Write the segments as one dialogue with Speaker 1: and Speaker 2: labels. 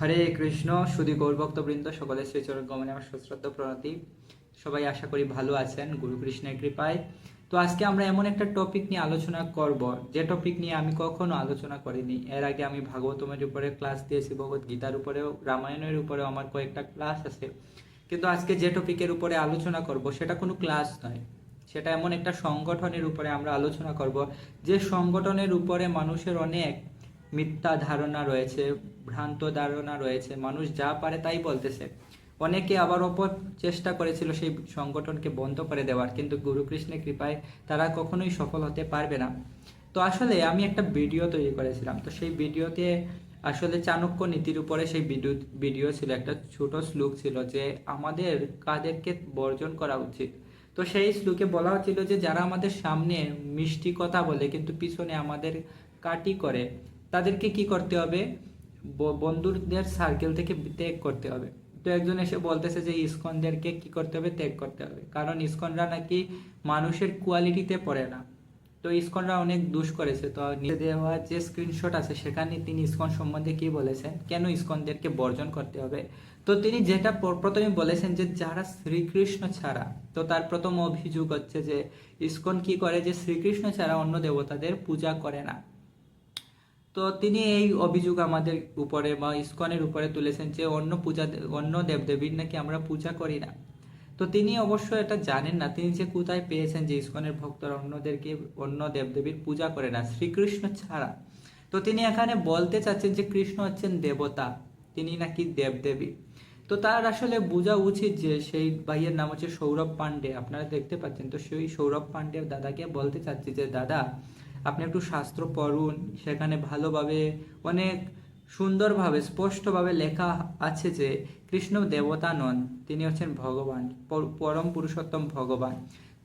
Speaker 1: হরে কৃষ্ণ সুধী গৌরভক্তবৃন্দ, সকলের শ্রীচরণ গমনে আমার সশ্রদ্ধ প্রণতি। সবাই আশা করি ভালো আছেন গুরু কৃষ্ণের কৃপায়। তো আজকে আমরা এমন একটা টপিক নিয়ে আলোচনা করব, যে টপিক নিয়ে আমি কখনো আলোচনা করিনি। এর আগে আমি ভাগবতমের উপরে ক্লাস দিয়েছি, ভগবত গীতার উপরেও, রামায়ণের উপরেও আমার কয়েকটা ক্লাস আছে। কিন্তু আজকে যে টপিকের উপরে আলোচনা করব সেটা কোনো ক্লাস নয়, সেটা এমন একটা সংগঠনের উপরে আমরা আলোচনা করব, যে সংগঠনের উপরে মানুষের অনেক মিথ্যা ধারণা রয়েছে, ভ্রান্ত ধারণা রয়েছে। মানুষ যা পারে তাই বলতেছে। অনেকে আবার অপর চেষ্টা করেছিল সেই সংগঠনকে বন্ধ করে দেওয়ার, কিন্তু গুরু কৃষ্ণের কৃপায় তারা কখনোই সফল হতে পারবে না। তো আসলে আমি একটা ভিডিও তৈরি করেছিলাম, তো সেই ভিডিওতে আসলে চাণক্য নীতির উপরে সেই ভিডিও ছিল, একটা ছোট শ্লোক ছিল যে আমাদের কাদেরকে বর্জন করা উচিত। তো সেই শ্লোকে বলা হচ্ছিল যে যারা আমাদের সামনে মিষ্টি কথা বলে কিন্তু পিছনে আমাদের কাটি করে, তাদেরকে কি করতে হবে? বন্ধুদের সার্কেল থেকে ত্যাগ করতে হবে। তো একজন এসে বলতেছে যে ইসকনদেরকে কি করতে হবে? ত্যাগ করতে হবে, কারণ ইসকনরা নাকি মানুষের কোয়ালিটিতে পড়ে না। তো ইসকনরা অনেক দোষ করেছে। তো নিচে দেওয়া যে স্ক্রিনশট আছে সেখানে তিনি ইসকন সম্বন্ধে কি বলেছেন, কেন ইসকনদেরকে বর্জন করতে হবে। তো তিনি যেটা প্রথমে বলেছেন যে যারা শ্রীকৃষ্ণ ছাড়া, তো তার প্রথম অভিযোগ হচ্ছে যে ইসকন কি করে, যে শ্রীকৃষ্ণ ছাড়া অন্য দেবতাদের পূজা করে না। তো তিনি এই অভিযোগ আমাদের উপরে বা ইসকনের উপরে তুলেছেন যে অন্য দেবদেবীর নাকি আমরা পূজা করি না। তো তিনি অবশ্য এটা জানেন না, তিনি যে কোথায় পেয়েছেন যে ইসকনের ভক্তরা অন্য দেবদেবীর পূজা করে না শ্রীকৃষ্ণ ছাড়া। তো তিনি এখানে বলতে চাচ্ছেন যে কৃষ্ণ হচ্ছেন দেবতা, তিনি নাকি দেবদেবী। তো তার আসলে বোঝা উচিত যে সেই ভাইয়ের নাম হচ্ছে সৌরভ পান্ডে, আপনারা দেখতে পাচ্ছেন। তো সেই সৌরভ পান্ডের দাদাকে বলতে চাচ্ছি যে দাদা, আপনি একটু শাস্ত্র পড়ুন, সেখানে ভালোভাবে অনেক সুন্দরভাবে স্পষ্টভাবে লেখা আছে যে কৃষ্ণ দেবতা নন, তিনি হচ্ছেন ভগবান, পরম পুরুষোত্তম ভগবান।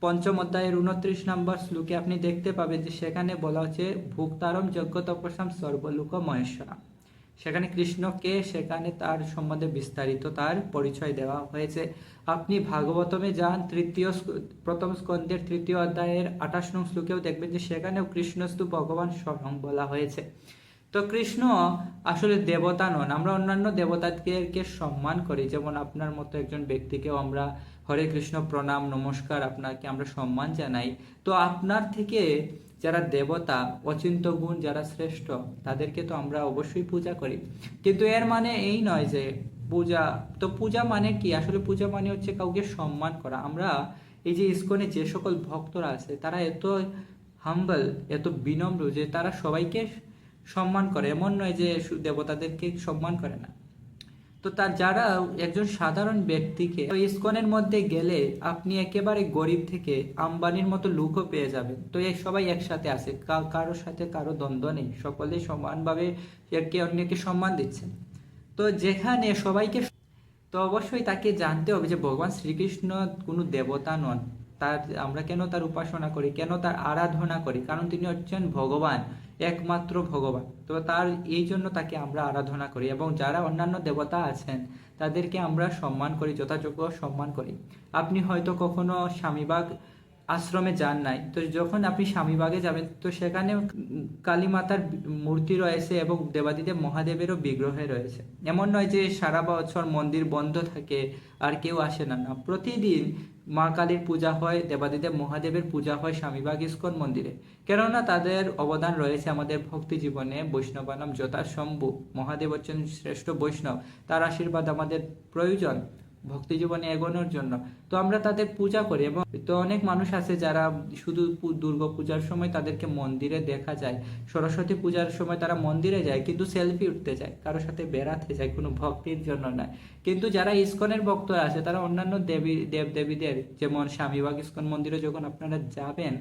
Speaker 1: পঞ্চম অধ্যায়ের 29 নম্বর শ্লোকে আপনি দেখতে পাবেন যে সেখানে বলা হচ্ছে ভুক্তারম যজ্ঞ তপস্যাম সর্বলোক মহেশ্বরা। সেখানে কৃষ্ণকে, সেখানে তার সম্বন্ধে বিস্তারিত তার পরিচয় দেওয়া হয়েছে। আপনি ভাগবতমে যান, প্রথম স্কন্ধের 3য় অধ্যায়ের 28 নং শ্লোকেও দেখবেন যে সেখানেও কৃষ্ণস্তু ভগবান স্বয়ং বলা হয়েছে। তো কৃষ্ণ আসলে দেবতা নন। আমরা অন্যান্য দেবতাদেরকে সম্মান করি, যেমন আপনার মতো একজন ব্যক্তিকেও আমরা হরে কৃষ্ণ প্রণাম নমস্কার আপনাকে আমরা সম্মান জানাই। তো আপনার থেকে যারা দেবতা, অচিন্ত গুণ যারা শ্রেষ্ঠ, তাদেরকে তো আমরা অবশ্যই পূজা করি। কিন্তু এর মানে এই নয় যে পূজা মানে কি? আসলে পূজা মানে হচ্ছে কাউকে সম্মান করা। আমরা এই যে ইসকনে যে সকল ভক্তরা আছে তারা এত হাম্বল, এত বিনম্র যে তারা সবাইকে সম্মান করে, এমন নয় যে দেবতাদেরকে সম্মান করে না। তো তার যারা একজন সাধারণ ব্যক্তিকে ইসকনের মধ্যে গেলে আপনি একেবারে গরিব থেকে আম্বানির মতো লোকও পেয়ে যাবেন। তো এই সবাই একসাথে আছে, কারোর সাথে কারো দ্বন্দ্ব নেই, সকলে সমানভাবে একে অন্যকে সম্মান দিচ্ছেন। তো যেখানে সবাইকে, তো অবশ্যই তাকে জানতে হবে যে ভগবান শ্রীকৃষ্ণ কোনো দেবতা নন। তার আমরা কেন তার উপাসনা করি, কেন তার আরাধনা করি? কারণ তিনি হচ্ছেন ভগবান, একমাত্র ভগবান। তো তার এই জন্য তাকে আমরা আরাধনা করি, এবং যারা অন্যান্য দেবতা আছেন তাদেরকে আমরা সম্মান করি, যথাযোগ্য সম্মান করি। আপনি হয়তো কখনো স্বামীবাগ আশ্রমে যান নাই, তো যখন আপনি স্বামীবাগে যাবেন তো সেখানে কালী মাতার মূর্তি রয়েছে এবং দেবাদিদেব মহাদেবেরও বিগ্রহ রয়েছে। এমন নয় যে সারা বছর মন্দির বন্ধ থাকে আর কেউ আসে না, না, প্রতিদিন মা কালীর পূজা হয়, দেবাদিদেব মহাদেবের পূজা হয় স্বামীবাগ ইস্কন মন্দিরে। কেননা তাদের অবদান রয়েছে আমাদের ভক্তি জীবনে। বৈষ্ণবানাম যথাশম্ভু, মহাদেব হচ্ছেন শ্রেষ্ঠ বৈষ্ণব, তার আশীর্বাদ আমাদের প্রয়োজন ভক্তি জীবনে এগোনোর জন্য। তো আমরা তাদের পূজা করি। এবং তো অনেক মানুষ আছে যারা শুধু দুর্গা পূজার সময় তাদেরকে মন্দিরে দেখা যায়, সরস্বতী পূজার সময় তারা মন্দিরে যায় কিন্তু সেলফি উঠতে যায়, কারোর সাথে বেড়াতে যায়, কোনো ভক্তির জন্য নয়। কিন্তু যারা ইসকনের ভক্তরা আছে তারা অন্যান্য দেবদেবীদের, যেমন স্বামীবাগ ইসকন মন্দিরে যখন আপনারা যাবেন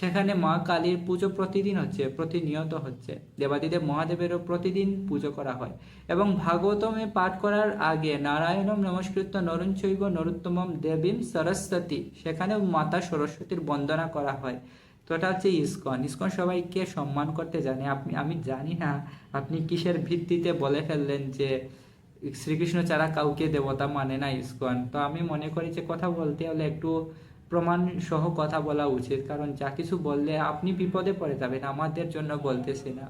Speaker 1: সেখানে মা কালীর পুজো প্রতিদিন হচ্ছে, প্রতিনিয়ত হচ্ছে। দেবাদিদেব মহাদেবেরও প্রতিদিন পুজো করা হয়। এবং ভাগবতমে পাঠ করার আগে নারায়ণম নমস্কৃত্য নরং চৈব নরোত্তমম দেবীম সরস্বতী, সেখানেও মাতা সরস্বতীর বন্দনা করা হয়। তো এটা হচ্ছে ইসকন। ইসকন সবাইকে সম্মান করতে জানে। আমি জানি না আপনি কিসের ভিত্তিতে বলে ফেললেন যে শ্রীকৃষ্ণ ছাড়া কাউকে দেবতা মানে না ইসকন। তো আমি মনে করি যে কথা বলতে হলে একটু প্রমাণ সহ কথা বলা উচিত, কারণ যা কিছু বললে আপনি বিপদে পড়ে যাবেন, আমাদের জন্য বলতেছি না।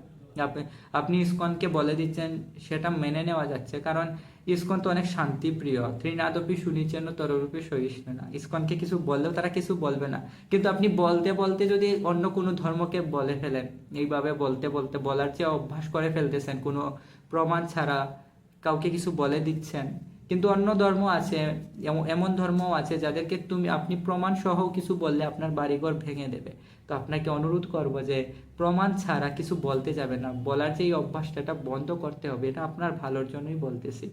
Speaker 1: আপনি ইসকনকে বলে দিচ্ছেন, সেটা মেনে নেওয়া যাচ্ছে, কারণ ইসকন তো অনেক শান্তিপ্রিয়। ত্রিনাদপি শুনিছেন তররূপে সহিষ্ণু না, ইসকনকে কিছু বললেও তারা কিছু বলবে না। কিন্তু আপনি বলতে বলতে যদি অন্য কোনো ধর্মকে বলে ফেলেন, এইভাবে বলতে বলতে বলার যে অভ্যাস করে ফেলতেছেন কোনো প্রমাণ ছাড়া, কাউকে কিছু বলে দিচ্ছেন। কিন্তু অন্য ধর্ম আছে, এমন ধর্মও আছে যাদেরকে আপনি প্রমাণ সহ কিছু বললে আপনার বাড়িঘর ভেঙে দেবে। তো আপনাকে অনুরোধ করব যে প্রমাণ ছাড়া কিছু বলতে যাবে না, বলার যে এই অভ্যাসটা, এটা বন্ধ করতে হবে। এটা আপনার ভালোর জন্যই বলতেছি।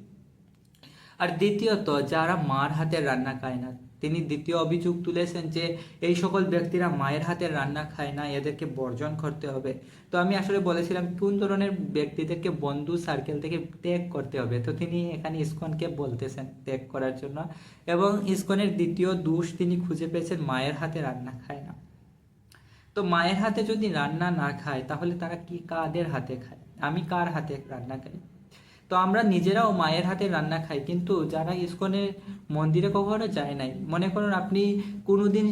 Speaker 1: আর দ্বিতীয়ত, যারা মার হাতের রান্না খায় না, তিনি দ্বিতীয় অভিযোগ তুলেছেন যে এই সকল ব্যক্তিরা মায়ের হাতের রান্না খায় না, এদেরকে বর্জন করতে হবে। তো আমি আসলে বলেছিলাম কোন ধরনের ব্যক্তিদেরকে বন্ধু সার্কেল থেকে ত্যাগ করতে হবে। তো তিনি এখানে ইসকনকে বলতেছেন ত্যাগ করার জন্য। এবং ইসকনের দ্বিতীয় দোষ তিনি খুঁজে পেয়েছেন, মায়ের হাতে রান্না খায় না। তো মায়ের হাতে যদি রান্না না খায়, তাহলে তারা কি কাদের হাতে খায়? আমি কার হাতে রান্না খাই? তো আমরা নিজেরাও মায়ের হাতে রান্না খাই, কিন্তু যারা ইসকনের মন্দিরে কখনো যায় নাই, মনে করুন আপনি কোনোদিন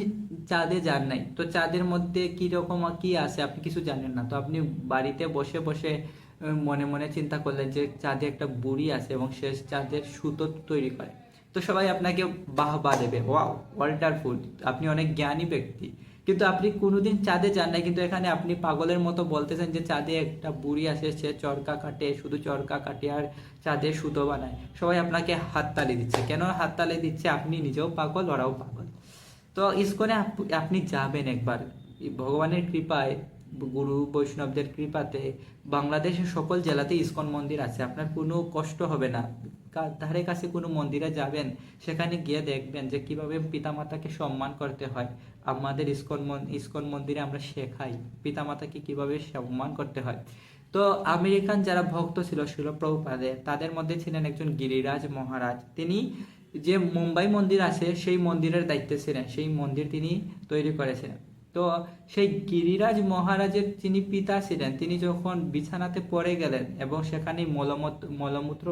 Speaker 1: চাঁদে যান নাই, তো চাঁদের মধ্যে কি রকম কি আছে আপনি কিছু জানেন না। তো আপনি বাড়িতে বসে বসে মনে মনে চিন্তা করলেন যে চাঁদে একটা বুড়ি আছে এবং সে চাঁদের সুতো তৈরি করে। তো সবাই আপনাকে বাহবা দেবে, ওয়াও ওয়ান্ডারফুল, আপনি অনেক জ্ঞানী ব্যক্তি। কিন্তু আপনি কোনোদিন চাঁদে যান না, কিন্তু এখানে আপনি পাগলের মতো বলতেছেন যে চাঁদে একটা বুড়ি আসে, সে চরকা কাটে, শুধু চরকা কাটে আর চাঁদে সুতো বানায়। সবাই আপনাকে হাততালি দিচ্ছে। কেন হাততালি দিচ্ছে? আপনি নিজেও পাগল, ওরাও পাগল। তো ইসকনে আপনি যাবেন একবার, ভগবানের কৃপায়, গুরু বৈষ্ণবদের কৃপাতে বাংলাদেশের সকল জেলাতে ইসকন মন্দির আছে। আপনার কোনো কষ্ট হবে না। ধারে কাছে কোনো মন্দিরে যাবেন, সেখানে গিয়ে দেখবেন যে কিভাবে পিতামাতাকে সম্মান করতে হয়। আমাদের ইসকন মন্দিরে আমরা শেখাই পিতামাতাকে কিভাবে সম্মান করতে হয়। তো আমেরিকান যারা ভক্ত ছিল শিল প্রভুপাদের, তাদের মধ্যে ছিলেন একজন গিরিরাজ মহারাজ। তিনি যে মুম্বাই মন্দির আছে সেই মন্দিরের দায়িত্বে ছিলেন, সেই মন্দির তিনি তৈরি করেছিলেন। তো সেই গিরিরাজ মহারাজের যিনি পিতা ছিলেন, তিনি যখন বিছানাতে পড়ে গেলেন এবং সেখানে মলমূত্র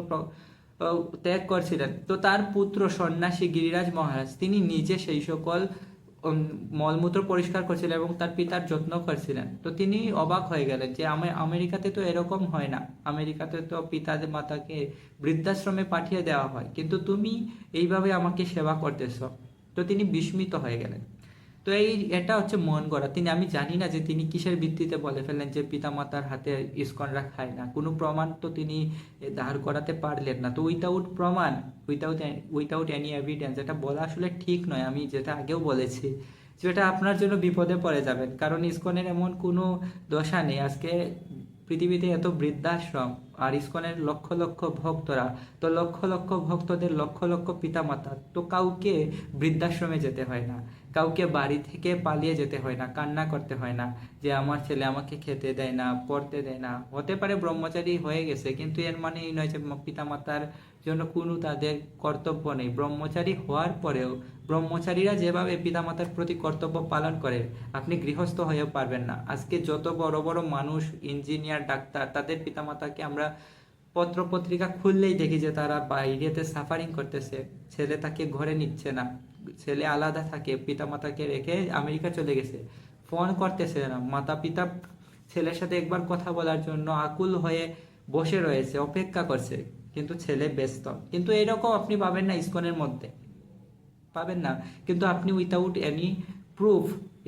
Speaker 1: ত্যাগ করছিলেন, তো তার পুত্র সন্ন্যাসী গিরিরাজ মহারাজ তিনি নিজে সেই সকল মলমূত্র পরিষ্কার করছিলেন এবং তার পিতার যত্ন করছিলেন। তো তিনি অবাক হয়ে গেলেন যে আমেরিকাতে তো এরকম হয় না, আমেরিকাতে তো পিতাদের মাতাকে বৃদ্ধাশ্রমে পাঠিয়ে দেওয়া হয়, কিন্তু তুমি এইভাবে আমাকে সেবা করতেছ। তো তিনি বিস্মিত হয়ে গেলেন। তো এটা হচ্ছে মন গড়া। আমি জানি না যে তিনি কিসের ভিত্তিতে বলে ফেললেন যে পিতামাতার হাতে ইসকনরা খায় না। কোনো প্রমাণ তো তিনি দাঁড় করাতে পারলেন না। তো উইথাউট প্রমাণ, উইথাউট এনি এভিডেন্স, এটা বলা আসলে ঠিক নয়। আমি যেটা আগেও বলেছি, যেটা আপনার জন্য বিপদে পড়ে যাবেন, কারণ ইসকনের এমন কোনো দশা নেই। আজকে পৃথিবীতে এত বৃদ্ধাশ্রম, আর ইসকনের লক্ষ লক্ষ ভক্তরা, তো লক্ষ লক্ষ ভক্তদের লক্ষ লক্ষ পিতামাতা, তো কাউকে বৃদ্ধাশ্রমে যেতে হয় না, কাউকে বাড়ি থেকে পালিয়ে যেতে হয় না, কান্না করতে হয় না যে আমার ছেলে আমাকে খেতে দেয় না, পড়তে দেয় না। হতে পারে ব্রহ্মচারী হয়ে গেছে, কিন্তু এর মানে এই নয় যে পিতামাতার জন্য কোনো তাদের কর্তব্য নেই। ব্রহ্মচারী হওয়ার পরেও ব্রহ্মচারীরা যেভাবে পিতামাতার প্রতি কর্তব্য পালন করে, আপনি গৃহস্থ হয়েও পারবেন না। আজকে যত বড় বড় মানুষ, ইঞ্জিনিয়ার, ডাক্তার, তাদের পিতামাতাকে আমরা পত্র পত্রিকা খুললেই দেখি যে তারা বাইরেতে সাফারিং করতেছে, ছেলে তাকে ঘরে নিচ্ছে না, ছেলে আলাদা থাকে, পিতামাতাকে রেখে আমেরিকা চলে গেছে, ফোন করতেছে না, মাতা পিতা ছেলের সাথে একবার কথা বলার জন্য আকুল হয়ে বসে রয়েছে, অপেক্ষা করছে, কিন্তু ছেলে ব্যস্ত। কিন্তু এরকম আপনি পাবেন না ইসকনের মধ্যে, পাবেন না। কিন্তু আপনি without any proof,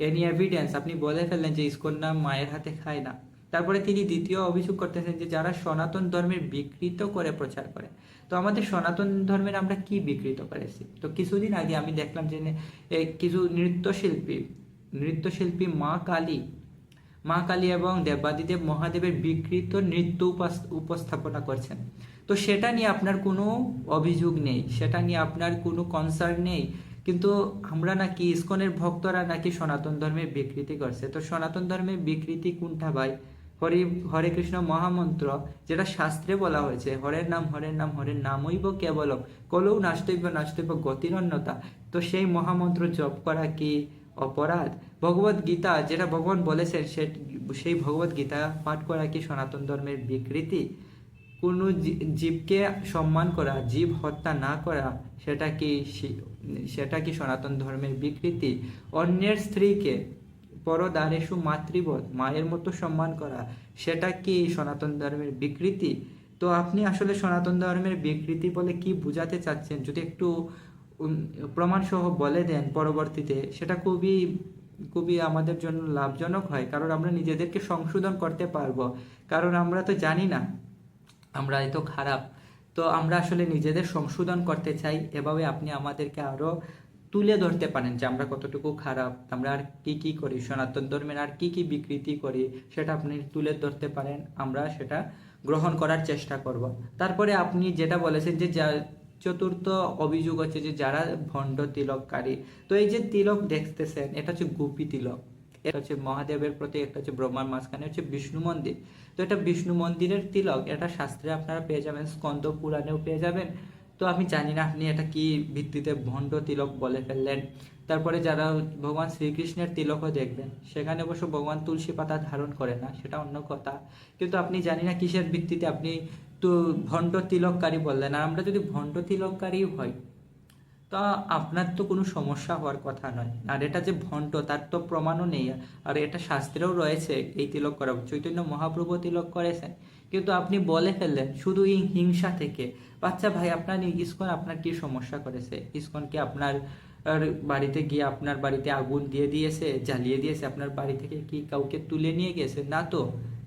Speaker 1: any evidence আপনি বলে ফেললেন যে ইসকন না মায়ের হাতে খায় না। তারপরে তিনি দ্বিতীয় অভিযোগ করতেছেন যে যারা সনাতন ধর্মের বিকৃত করে প্রচার করে। তো আমাদের সনাতন ধর্মের আমরা কি বিকৃত করেছি? তো কিছুদিন আগে আমি দেখলাম যে কিছু নৃত্যশিল্পী মা কালী এবং দেবাদিদেব মহাদেবের বিকৃত নৃত্য উপস্থাপনা করছেন। তো সেটা নিয়ে আপনার কোনো অভিযোগ নেই, সেটা নিয়ে আপনার কোনো কনসার্ন নেই, কিন্তু আমরা নাকি ইসকনের ভক্তরা নাকি সনাতন ধর্মের বিকৃতি করছে। তো সনাতন ধর্মের বিকৃতি কোনটা ভাই? হরে কৃষ্ণ মহামন্ত্র, যেটা শাস্ত্রে বলা হয়েছে, হরের নাম হরের নাম হরের নামইব কেবলম কলৌ নাস্তব্য গতিরন্যতা। তো সেই মহামন্ত্র জপ করা কি অপরাধ? ভগবত গীতা, যেটা ভগবান বলেছেন, সেই ভগবত গীতা পাঠ করা কি সনাতন ধর্মের বিকৃতি? কোনো জীবকে সম্মান করা, জীব হত্যা না করা, সেটা কি সনাতন ধর্মের বিকৃতি? অন্যের স্ত্রীকে পরদারেষু মাতৃবৎ, মায়ের মতো সম্মান করা, সেটা কি সনাতন ধর্মের বিকৃতি? তো আপনি আসলে সনাতন ধর্মের বিকৃতি বলে কি বোঝাতে চাচ্ছেন যদি একটু প্রমাণ সহ বলে দেন পরবর্তীতে, সেটা খুবই খুবই আমাদের জন্য লাভজনক হয়, কারণ আমরা নিজেদেরকে সংশোধন করতে পারবো। কারণ আমরা তো জানি না আমরা এত খারাপ, তো আমরা আসলে নিজেদের সংশোধন করতে চাই। এভাবে আপনি আমাদেরকে আরো তুলে ধরতে পারেন যে আমরা কতটুকু খারাপ, আমরা আর কি কি করি, সনাতন ধর্মের আর কি কি বিকৃতি করি, সেটা আপনি তুলে ধরতে পারেন, আমরা সেটা গ্রহণ করার চেষ্টা করব। তারপরে আপনি যেটা বলেছেন যে চতুর্থ অভিযোগ হচ্ছে যে যারা ভণ্ড তিলককারী, তো এই যে তিলক দেখতেছেন এটা হচ্ছে গোপী তিলক, এটা হচ্ছে মহাদেবের প্রতি, একটা হচ্ছে ব্রহ্মার মাঝখানে হচ্ছে বিষ্ণু মন্দির। তো এটা বিষ্ণু মন্দিরের তিলক, এটা শাস্ত্রে আপনারা পেয়ে যাবেন, স্কন্দ পুরাণেও পেয়ে যাবেন। তো আমি জানি না আপনি এটা কি ভিত্তিতে ভণ্ড তিলক বলে ফেললেন। তারপরে যারা ভগবান শ্রীকৃষ্ণের তিলকও দেখবেন, সেখানে অবশ্য ভগবান তুলসী পাতা ধারণ করে না, সেটা অন্য কথা, কিন্তু আপনি জানি না কিসের ভিত্তিতে আপনি তো ভণ্ড তিলককারী বললেন। আর আমরা যদি ভণ্ড তিলককারী হই, তা আপনার তো কোনো সমস্যা হওয়ার কথা নয়। আর এটা যে ভণ্ড তার তো প্রমাণও নেই, আর এটা শাস্ত্রেও রয়েছে এই তিলক করা, চৈতন্য মহাপ্রভু তিলক করেছেন, কিন্তু আপনি বলে ফেললেন শুধু এই হিংসা থেকে। বাচ্চা ভাই, আপনার ইসকন আপনার কি সমস্যা করেছে? ইসকন কি আপনার বাড়িতে গিয়ে আপনার বাড়িতে আগুন দিয়ে দিয়েছে, জ্বালিয়ে দিয়েছে? আপনার বাড়ি থেকে কি কাউকে তুলে নিয়ে গেছে? না তো।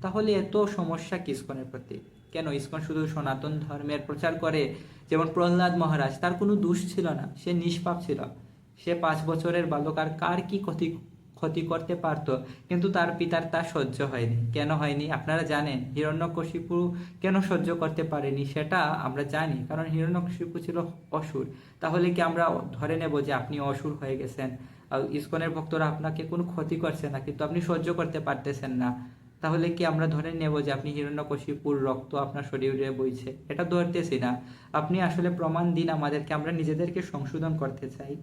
Speaker 1: তাহলে এত সমস্যা কি ইসকনের প্রতি? কেন ইসকন শুধু সনাতন ধর্মের প্রচার করে? যেমন প্রহ্লাদ মহারাজ, তার কোনো দোষ ছিল না, সে নিষ্পাপ ছিল, সে 5 বছরের বালক, আর কার কি ক্ষতি ক্ষতি করতে পারতো, কিন্তু তার পিতার তা সহ্য হয়নি। কেন হয়নি আপনারা জানেন? হিরণ্যকশিপু কেন সহ্য করতে পারেনি সেটা আমরা জানি, কারণ হিরণ্যকশিপু ছিল অসুর। তাহলে কি আমরা ধরে নেব যে আপনি অসুর হয়ে গেছেন, আর ইসকনের ভক্তরা আপনাকে কোনো ক্ষতি করছে না, কিন্তু আপনি সহ্য করতে পারতেছেন না? তাহলে কি আমরা ধরে নেব যে আপনি হিরণ্যকশিপুর রক্ত আপনার শরীরে বইছে? এটা ধরতেছি না। আপনি আসলে প্রমাণ দিন আমাদেরকে, আমরা নিজেদেরকে সংশোধন করতে চাই।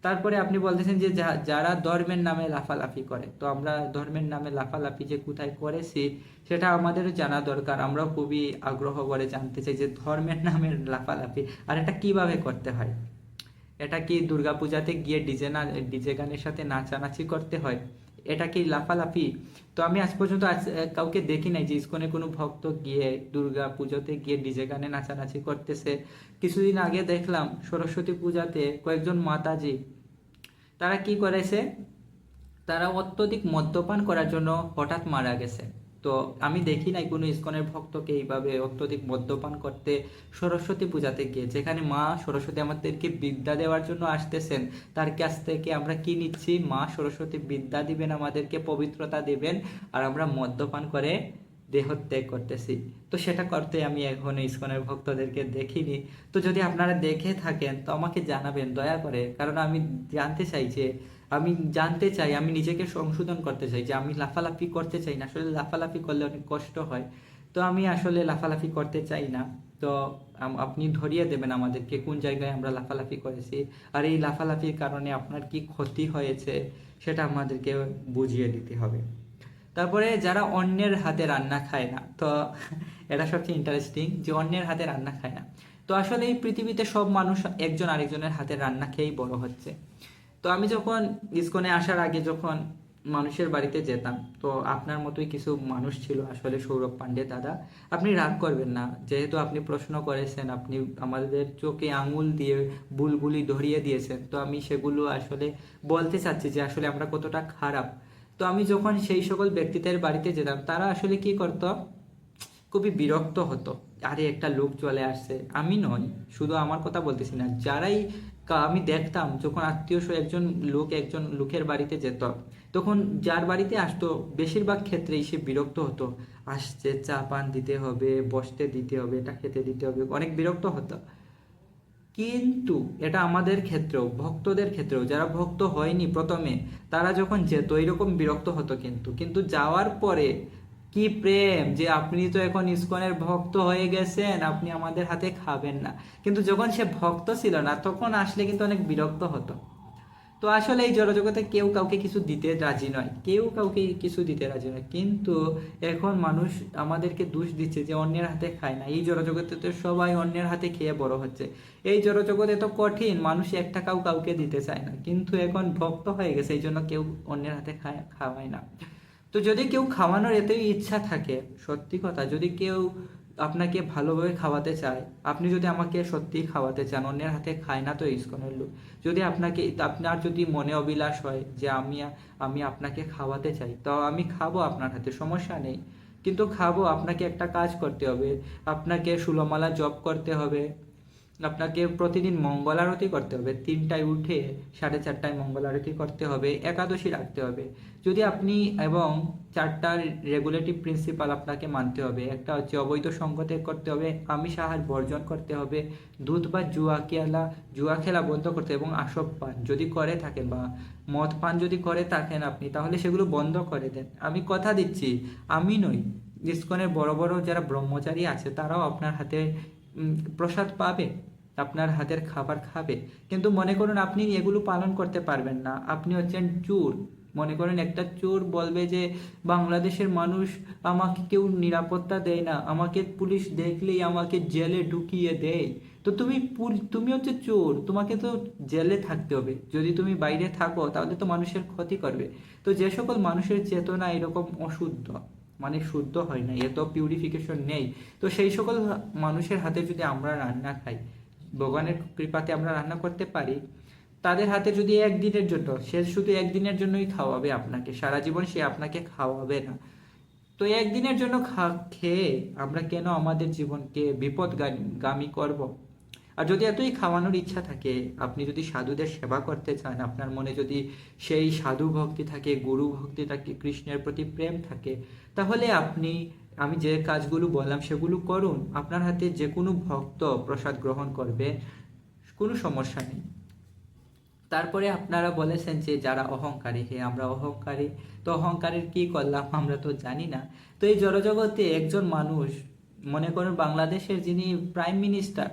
Speaker 1: তারপরে আপনি বলতেছেন যে যারা ধর্মের নামে লাফালাফি করে, তো আমরা ধর্মের নামে লাফালাফি যে কোথায় করেছি সেটা আমাদেরও জানা দরকার। আমরাও খুবই আগ্রহ করে জানতে চাই যে ধর্মের নামে লাফালাফি আর এটা কিভাবে করতে হয়। এটা কি দুর্গাপূজাতে গিয়ে ডিজে গানের সাথে নাচানাচি করতে হয়? এটা কি লাফালাফি? তো আমি আজ পর্যন্ত কাউকে দেখি নাই যে ইসকনে কোনো ভক্ত গিয়ে দুর্গা পুজোতে গিয়ে ডিজে গানে নাচানাচি করতেছে। কিছুদিন আগে দেখলাম সরস্বতী পূজাতে কয়েকজন মাতাজি, তারা কি করেছে, তারা অত্যধিক মদ্যপান করার জন্য হঠাৎ মারা গেছে। তো আমি দেখি নাই কোনো ইসকনের ভক্তকে এইভাবে অত্যধিক মদ্যপান করতে সরস্বতী পূজাতে গিয়ে, যেখানে মা সরস্বতী আমাদেরকে বিদ্যা দেওয়ার জন্য আসতেছেন। তার কাছ থেকে আমরা কি নিচ্ছি? মা সরস্বতী বিদ্যা দিবেন, আমাদেরকে পবিত্রতা দিবেন, আর আমরা মদ্যপান করে দেহত্যাগ করতেছি। তো সেটা করতে আমি এখন ইসকনের ভক্তদেরকে দেখিনি। তো যদি আপনারা দেখে থাকেন তো আমাকে জানাবেন দয়া করে, কারণ আমি জানতে চাই যে, আমি জানতে চাই, আমি নিজেকে সংশোধন করতে চাই যে আমি লাফালাফি করতে চাই না। আসলে লাফালাফি করলে অনেক কষ্ট হয়, তো আমি আসলে লাফালাফি করতে চাই না। তো আপনি ধরিয়ে দেবেন আমাদেরকে কোন জায়গায় আমরা লাফালাফি করেছি, আর এই লাফালাফির কারণে আপনার কি ক্ষতি হয়েছে সেটা আমাদেরকে বুঝিয়ে দিতে হবে। তারপরে যারা অন্যের হাতে রান্না খায় না, তো এটা সবচেয়ে ইন্টারেস্টিং যে অন্যের হাতে রান্না খায় না। তো আসলে এই পৃথিবীতে সব মানুষ একজন আরেকজনের হাতে রান্না খেয়েই বড় হচ্ছে। তো আমি যখন ইসকনে আসার আগে যখন মানুষের বাড়িতে যেতাম, তো আপনার মতোই কিছু মানুষ ছিল আসলে, সৌরভ পান্ডে দাদা, আপনি রাগ করবেন না, যেহেতু আপনি প্রশ্ন করেছেন, আপনি আমাদের চোখে আঙুল দিয়ে বুলবুলি ধরিয়ে দিয়েছেন, তো আমি সেগুলো আসলে বলতে চাচ্ছি যে আসলে আমরা কতটা খারাপ। তো আমি যখন সেই সকল ব্যক্তিদের বাড়িতে যেতাম, তারা আসলে কি করতো, খুবই বিরক্ত হতো। আরে একটা লোক চলে আসছে, আমি নয়, শুধু আমার কথা বলতেছি না, যারাই আমি দেখতাম যখন একজন লোকের বাড়িতে যেত, তখন যার বাড়িতে আসতো বেশিরভাগ ক্ষেত্রেই সে বিরক্ত হতো। আসছে, চা পান দিতে হবে, বসতে দিতে হবে, এটা খেতে দিতে হবে, অনেক বিরক্ত হতো। কিন্তু এটা আমাদের ক্ষেত্রেও, ভক্তদের ক্ষেত্রেও, যারা ভক্ত হয়নি প্রথমে, তারা যখন যেত এরকম বিরক্ত হতো, কিন্তু যাওয়ার পরে কি প্রেম, যে আপনি তো এখন ইসকনের ভক্ত হয়ে গেছেন, আপনি আমাদের হাতে খাবেন না। কিন্তু যখন সে ভক্ত ছিল না তখন আসলে কিন্তু অনেক বিরক্ত হতো। তো আসলে এই জড়জগতে কেউ কাউকে কিছু দিতে রাজি নয়, কেউ কাউকে কিছু দিতে রাজি নয়, কিন্তু এখন মানুষ আমাদেরকে দোষ দিচ্ছে যে অন্যের হাতে খায় না। এই জড়জগতে তো সবাই অন্যের হাতে খেয়ে বড় হচ্ছে। এই জড়জগৎ এত কঠিন, মানুষ এক টাকাও কাউকে দিতে চায় না, কিন্তু এখন ভক্ত হয়ে গেছে, এই জন্য কেউ অন্যের হাতে খাওয়ায় না। তো যদি কেউ খাওয়ানোর এতই ইচ্ছা থাকে, সত্যি কথা, যদি কেউ আপনাকে ভালোভাবে খাওয়াতে চায়, আপনি যদি আমাকে সত্যিই খাওয়াতে চান, অন্যের হাতে খায় না তো ইসকনের লোক, যদি আপনাকে, আপনার যদি মনে অভিলাষ হয় যে আমি আপনাকে খাওয়াতে চাই, তো আমি খাবো আপনার হাতে, সমস্যা নেই। কিন্তু খাবো, আপনাকে একটা কাজ করতে হবে, আপনাকে ষোলমালা জপ করতে হবে, আপনাকে প্রতিদিন মঙ্গল আরতি করতে হবে, 3টায় উঠে 4:30টায় মঙ্গল আরতি করতে হবে, একাদশী রাখতে হবে। যদি আপনি, এবং 4টা রেগুলেটিভ প্রিন্সিপাল আপনাকে মানতে হবে। একটা হচ্ছে অবৈধ সঙ্গ ত্যাগ করতে হবে, আমিষ আহার বর্জন করতে হবে, দুধ বা জুয়া খেলা বন্ধ করতে হবে, এবং আসব পান যদি করে থাকেন বা মদ পান যদি করে থাকেন আপনি, তাহলে সেগুলো বন্ধ করে দেন। আমি কথা দিচ্ছি, আমি নই, ইসকনের বড় বড় যারা ব্রহ্মচারী আছে তারাও আপনার হাতে প্রসাদ পাবে, আপনার হাতের খাবার খাবে। কিন্তু মনে করুন আপনি এগুলো পালন করতে পারবেন না, আপনি হচ্ছেন চোর। মনে করেন একটা চোর বলবে যে বাংলাদেশের মানুষ, আমাকে কেউ নিরাপত্তা দেয় না, আমাকে পুলিশ দেখলেই আমাকে জেলে ঢুকিয়ে দেয়। তো তুমি হচ্ছে চোর, তোমাকে তো জেলে থাকতে হবে। যদি তুমি বাইরে থাকো তাহলে তো মানুষের ক্ষতি করবে। তো যে সকল মানুষের চেতনা এরকম অশুদ্ধ, মানে শুদ্ধ হয় না, এত পিউরিফিকেশন নেই, তো সেই সকল মানুষের হাতে যদি আমরা রান্না খাই, ভগবানের কৃপাতে আমরা রান্না করতে পারি, তাদের হাতে যদি একদিনের জন্য, সে শুধু একদিনের জন্যই খাওয়াবে আপনাকে, সারা জীবন সে আপনাকে খাওয়াবে না। তো একদিনের জন্য খেয়ে আমরা কেন আমাদের জীবনকে বিপদগামী করব? আর যদি এতই খাওয়ানোর ইচ্ছা থাকে, আপনি যদি সাধুদের সেবা করতে চান, আপনার মনে যদি সেই সাধু ভক্তি থাকে, গুরু ভক্তি থাকে, কৃষ্ণের প্রতি প্রেম থাকে, তাহলে আমি যে কাজগুলো বললাম সেগুলো করুন। আপনার হাতে যে কোনো ভক্ত প্রসাদ গ্রহণ করবে, কোনো সমস্যা নেই। তারপরে আপনারা বলেছেন যে যারা অহংকারী, হে আমরা অহংকারী, তো অহংকারের কি করলাম আমরা তো জানি না। তো এই জড়জগতে একজন মানুষ, মনে করুন বাংলাদেশের যিনি প্রাইম মিনিস্টার,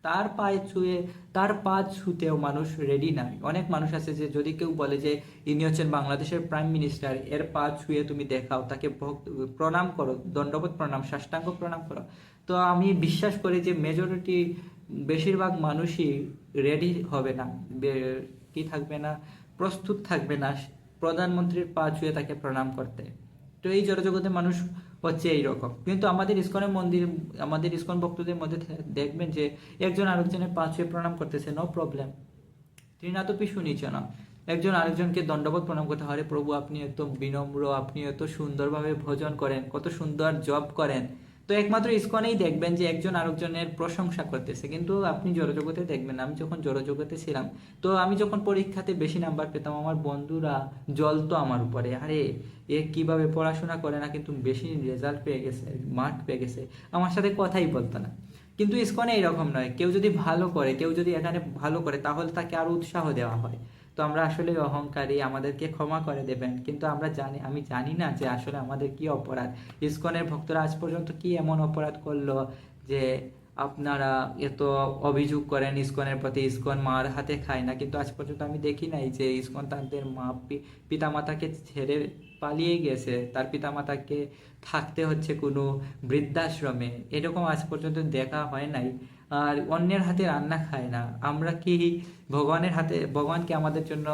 Speaker 1: তার পায়ে ছুঁয়ে, তার পা ছুঁতেও মানুষ রেডি নাই। অনেক মানুষ আছে যে যদি কেউ বলে যে ইনি হচ্ছেন বাংলাদেশের প্রাইম মিনিস্টার, এর পা ছুঁয়ে তুমি দেখাও, তাকে প্রণাম করো, দণ্ডবোধ প্রণাম, সাষ্টাঙ্গ প্রণাম করো, তো আমি বিশ্বাস করি যে মেজরিটি, বেশিরভাগ মানুষই রেডি হবে না, কি থাকবে না, প্রস্তুত থাকবে না প্রধানমন্ত্রীর পা ছুঁয়ে তাকে প্রণাম করতে। তো এই জড়জগতে মানুষ হচ্ছে এইরকম। কিন্তু আমাদের ইসকনের মন্দির, আমাদের ইসকন ভক্তদের মধ্যে দেখবেন যে একজন আরেকজনের পা ছুঁয়ে প্রণাম করতেছে, নো প্রবলেম, তিনি না তো পিছু নিচ্ছে না। একজন আরেকজনকে দণ্ডবোধ প্রণাম করতে, হরে প্রভু আপনি এত বিনম্র, আপনি এত সুন্দরভাবে ভোজন করেন, কত সুন্দর জব করেন। তো একমাত্র ইসকনেই দেখবেন যে একজন আরেকজনের প্রশংসা করতেছে, কিন্তু আপনি জড়জগতে দেখবেন না। আমি যখন জড়জগতে ছিলাম, তো আমি যখন পরীক্ষাতে বেশি নাম্বার পেতাম, আমার বন্ধুরা জ্বলতো আমার উপরে, আরে এ কিভাবে পড়াশোনা করে না কিন্তু বেশি রেজাল্ট পেয়ে গেছে, মার্ক পেয়ে গেছে, আমার সাথে কথাই বলতো না। কিন্তু ইসকনে এরকম নয়, কেউ যদি ভালো করে, কেউ যদি এখানে ভালো করে, তাহলে তাকে আরো উৎসাহ দেওয়া হয়। তো আমরা আসলে অহংকারী, আমাদেরকে ক্ষমা করে দেবেন। কিন্তু আমি জানি না যে আসলে আমাদের কি অপরাধ। ইসকনের ভক্তরা আজ পর্যন্ত কি এমন অপরাধ করলো যে আপনারা এত অভিযোগ করেন ইসকনের প্রতি, ইসকন মার হাতে খায় না, কিন্তু আজ পর্যন্ত আমি দেখি নাই যে ইসকন তাদের পিতামাতাকে ছেড়ে পালিয়ে গেছে, তার পিতামাতাকে থাকতে হচ্ছে কোনো বৃদ্ধাশ্রমে, এরকম আজ পর্যন্ত দেখা হয় নাই। আর অন্যের হাতে রান্না খায় না। আমরা কি ভগবানকে আমাদের জন্য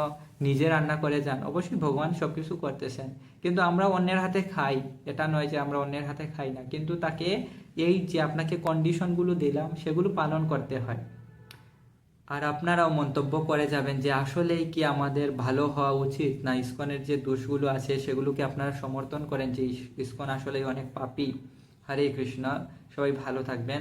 Speaker 1: নিজে রান্না করে যান? অবশ্যই ভগবান সবকিছু করতেছেন, কিন্তু আমরা অন্যের হাতে খাই, এটা নয় যে আমরা অন্যের হাতে খাই না, কিন্তু তাকে এই যে আপনাকে কন্ডিশনগুলো দিলাম সেগুলো পালন করতে হয়। আর আপনারাও মন্তব্য করে যাবেন যে আসলেই কি আমাদের ভালো হওয়া উচিত, না ইসকনের যে দোষগুলো আছে সেগুলোকে আপনারা সমর্থন করেন যে ইসকন আসলেই অনেক পাপী। হরে কৃষ্ণ, সবাই ভালো থাকবেন।